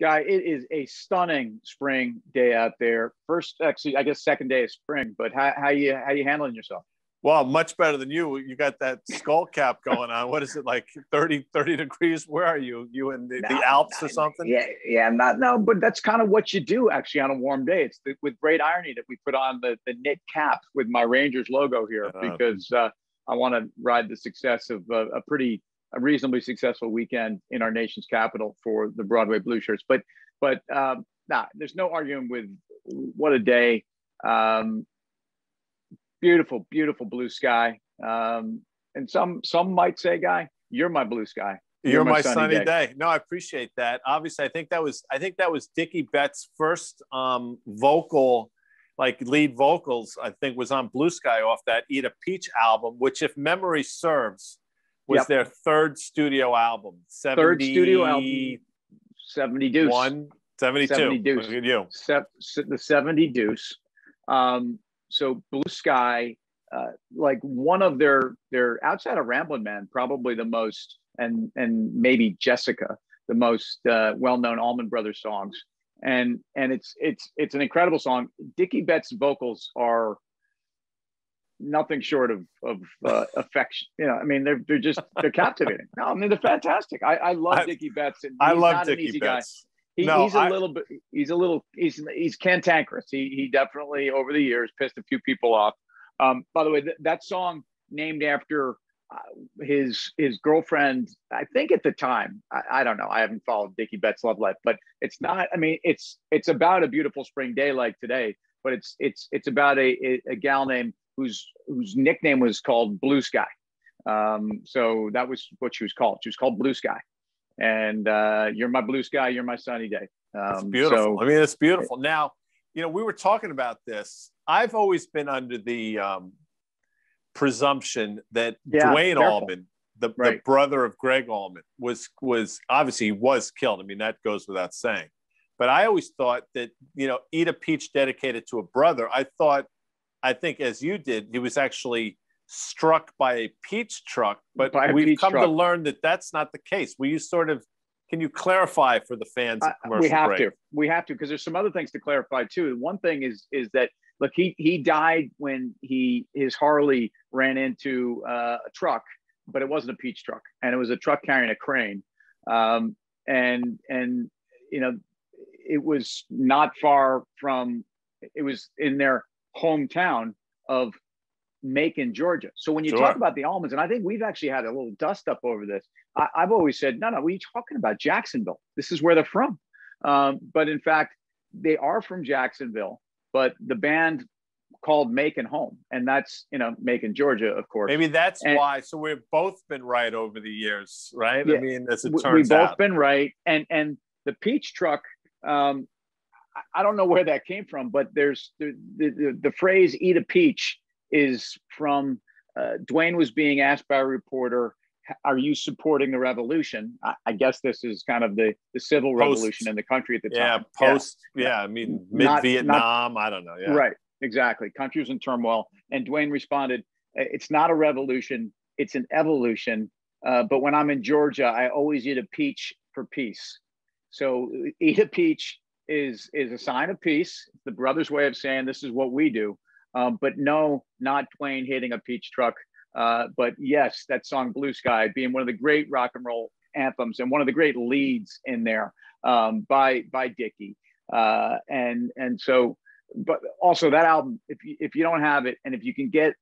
Guy, it is a stunning spring day out there. First, actually, I guess second day of spring. But how you handling yourself? Well, much better than you. You got that skull cap going on. What is it, like 30 degrees? Where are you? You in No, the Alps or something? yeah, not no, but that's kind of what you do actually on a warm day. It's with great irony that we put on the knit cap with my Rangers logo here because I want to ride the success of a reasonably successful weekend in our nation's capital for the Broadway Blue Shirts. But there's no arguing with what a day. Beautiful, beautiful blue sky. And some might say, Guy, you're my blue sky. You're my sunny day. No, I appreciate that. Obviously, I think that was Dickie Betts' first vocal, like lead vocals, I think was on Blue Sky off that Eat a Peach album, which, if memory serves, was their third studio album. 70 Deuce. 72. 70 Deuce. Look at you. The 70 Deuce. So Blue Sky, like one of their outside of Ramblin' Man, probably the most, and maybe Jessica, the most well-known Allman Brothers songs. And it's an incredible song. Dickie Betts' vocals are nothing short of affection. I mean, they're captivating. No, I mean, they're fantastic. I love Dickie Betts. And I love Dickie Betts. He's cantankerous. He definitely over the years pissed a few people off. By the way, that song named after his girlfriend, I think at the time, I don't know. I haven't followed Dickie Betts' love life, but it's not. I mean, it's about a beautiful spring day like today, but it's about a gal name whose nickname was called Blue Sky. So that was what she was called. She was called Blue Sky. And you're my blue sky, you're my sunny day. It's beautiful. I mean, it's beautiful. Now, we were talking about this. I've always been under the presumption that Dwayne Allman, the brother of Greg Allman, was obviously he was killed. I mean, that goes without saying. But I always thought that, Eat a Peach dedicated to a brother. I think as you did, he was actually struck by a peach truck, but we've come to learn that that's not the case. Can you clarify for the fans of commercial break? We have to, because there's some other things to clarify too. One thing is that, look, he died when his Harley ran into a truck, but it wasn't a peach truck, and it was a truck carrying a crane. And it was not far from, it was in their hometown of Macon, Georgia. So when you talk about the almonds, and I think we've actually had a little dust up over this, I've always said, no, what are you talking about? Jacksonville. This is where they're from. But in fact, they are from Jacksonville, but the band called Macon home. And that's, Macon, Georgia, of course. Maybe that's why. So we've both been right over the years, right? Yeah, I mean, as it turns out. We've both out. been right. And the peach truck, I don't know where that came from, but there's the phrase "eat a peach" is from Dwayne was being asked by a reporter, "Are you supporting the revolution?" I guess this is kind of the civil revolution in the country at the time. I mean, mid-Vietnam, I don't know. Yeah. Right, exactly. Country was in turmoil. And Dwayne responded, "It's not a revolution, it's an evolution. But when I'm in Georgia, I always eat a peach for peace." So eat a peach is a sign of peace. It's the brothers' way of saying this is what we do. But no, not Dwayne hitting a peach truck. But yes, that song Blue Sky being one of the great rock and roll anthems and one of the great leads in there by Dickie. And so, but also that album, if you don't have it, and if you can get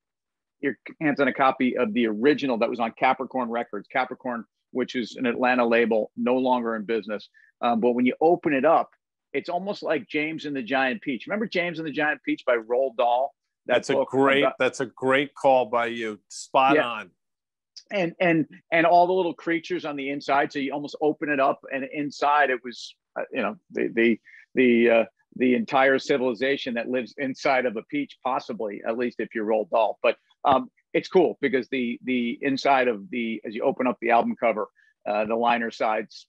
your hands on a copy of the original that was on Capricorn Records, Capricorn, which is an Atlanta label, no longer in business. But when you open it up, it's almost like James and the Giant Peach. Remember James and the Giant Peach by Roald Dahl? That's a great call by you. Spot on. And all the little creatures on the inside. So you almost open it up, and inside it was, the entire civilization that lives inside of a peach, possibly, at least if you're Roald Dahl. But it's cool because the inside of as you open up the album cover, the liner sides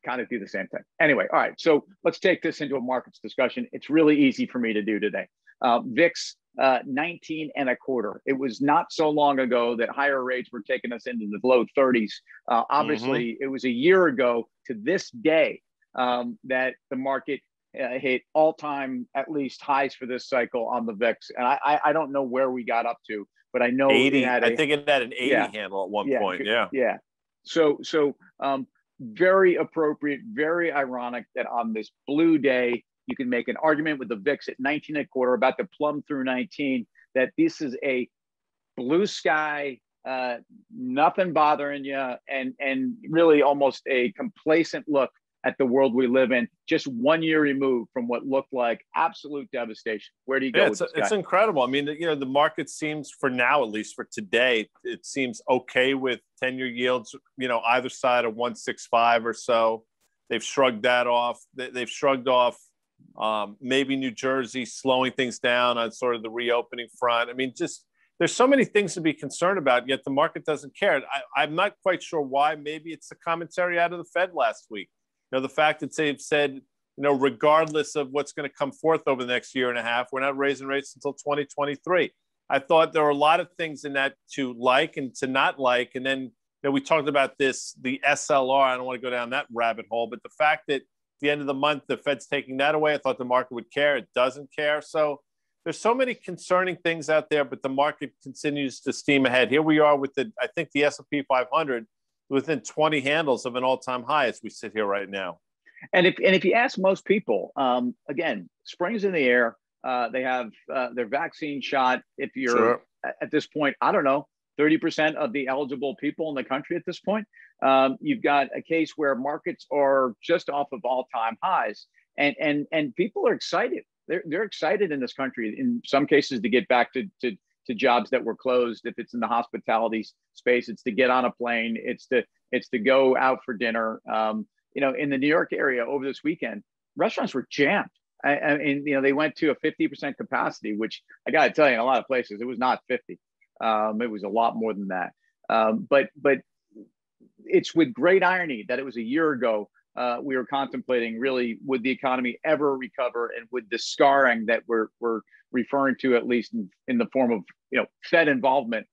kind of do the same thing. Anyway, all right. So let's take this into a markets discussion. It's really easy for me to do today. VIX 19 and a quarter. It was not so long ago that higher rates were taking us into the low 30s. Obviously, it was a year ago to this day that the market hit all-time at least highs for this cycle on the VIX, and I don't know where we got up to, but I know 80. I think it had an 80 handle at one point. Yeah. So very appropriate, very ironic that on this blue day you can make an argument with the VIX at 19 and a quarter, about to plumb through 19, that this is a blue sky, nothing bothering you, and really almost a complacent look at the world we live in, just 1 year removed from what looked like absolute devastation. Where do you go? It's incredible. I mean, the market seems, for now, at least for today, it seems okay with 10-year yields, either side of 165 or so. They've shrugged that off. They've shrugged off maybe New Jersey slowing things down on sort of the reopening front. I mean, just there's so many things to be concerned about, yet the market doesn't care. I'm not quite sure why. Maybe it's the commentary out of the Fed last week. The fact that they've said, regardless of what's going to come forth over the next year and a half, we're not raising rates until 2023. I thought there were a lot of things in that to like and to not like. And then, we talked about the SLR. I don't want to go down that rabbit hole, but the fact that at the end of the month, the Fed's taking that away, I thought the market would care. It doesn't care. So there's so many concerning things out there, but the market continues to steam ahead. Here we are with I think the S&P 500 within 20 handles of an all-time high as we sit here right now. And if you ask most people, again, spring's in the air. They have their vaccine shot. If you're at this point, I don't know, 30% of the eligible people in the country at this point, you've got a case where markets are just off of all-time highs, and people are excited. They're excited in this country, in some cases, to get back to jobs that were closed. If it's in the hospitality space, it's to get on a plane. It's to go out for dinner. In the New York area over this weekend, restaurants were jammed. I mean, they went to a 50% capacity, which I got to tell you, in a lot of places, it was not 50. It was a lot more than that. But it's with great irony that it was a year ago we were contemplating, really, would the economy ever recover, and would the scarring that we're referring to, at least in the form of Fed involvement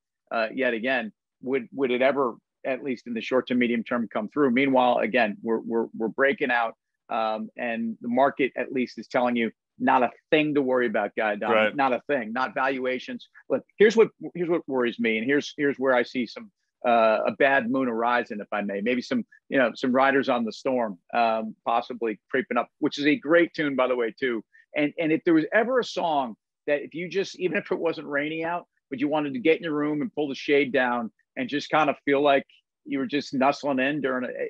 yet again, would it ever, at least in the short to medium term, come through? Meanwhile, again, we're breaking out, and the market at least is telling you not a thing to worry about, Guy Adami. Right. Not a thing. Not valuations. Look, here's what worries me, and here's where I see some a bad moon horizon, if I may. Maybe some riders on the storm, possibly creeping up, which is a great tune, by the way, too. And if there was ever a song that, if you just, even if it wasn't rainy out, but you wanted to get in your room and pull the shade down and just kind of feel like you were just nuzzling in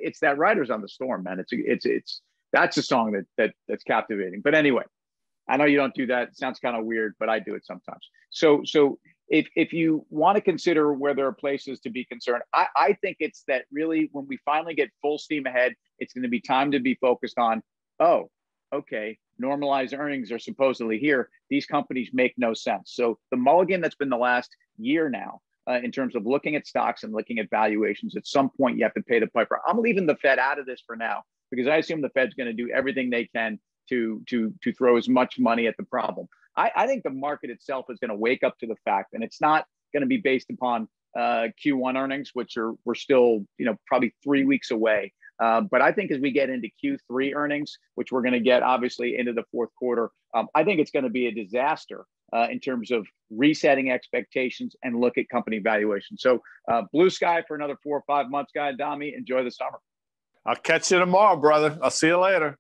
it's that Riders on the Storm, man. That's a song that's captivating. But anyway, I know you don't do that. It sounds kind of weird, but I do it sometimes. So if you want to consider where there are places to be concerned, I think it's that really when we finally get full steam ahead, it's going to be time to be focused on, okay, normalized earnings are supposedly here. These companies make no sense. So the mulligan that's been the last year now, in terms of looking at stocks and looking at valuations, at some point you have to pay the piper. I'm leaving the Fed out of this for now, because I assume the Fed's going to do everything they can to throw as much money at the problem. I think the market itself is going to wake up to the fact, and it's not going to be based upon Q1 earnings, which we're still probably 3 weeks away. But I think as we get into Q3 earnings, which we're going to get obviously into the fourth quarter, I think it's going to be a disaster in terms of resetting expectations and look at company valuation. So blue sky for another 4 or 5 months, Guy Adami. Enjoy the summer. I'll catch you tomorrow, brother. I'll see you later.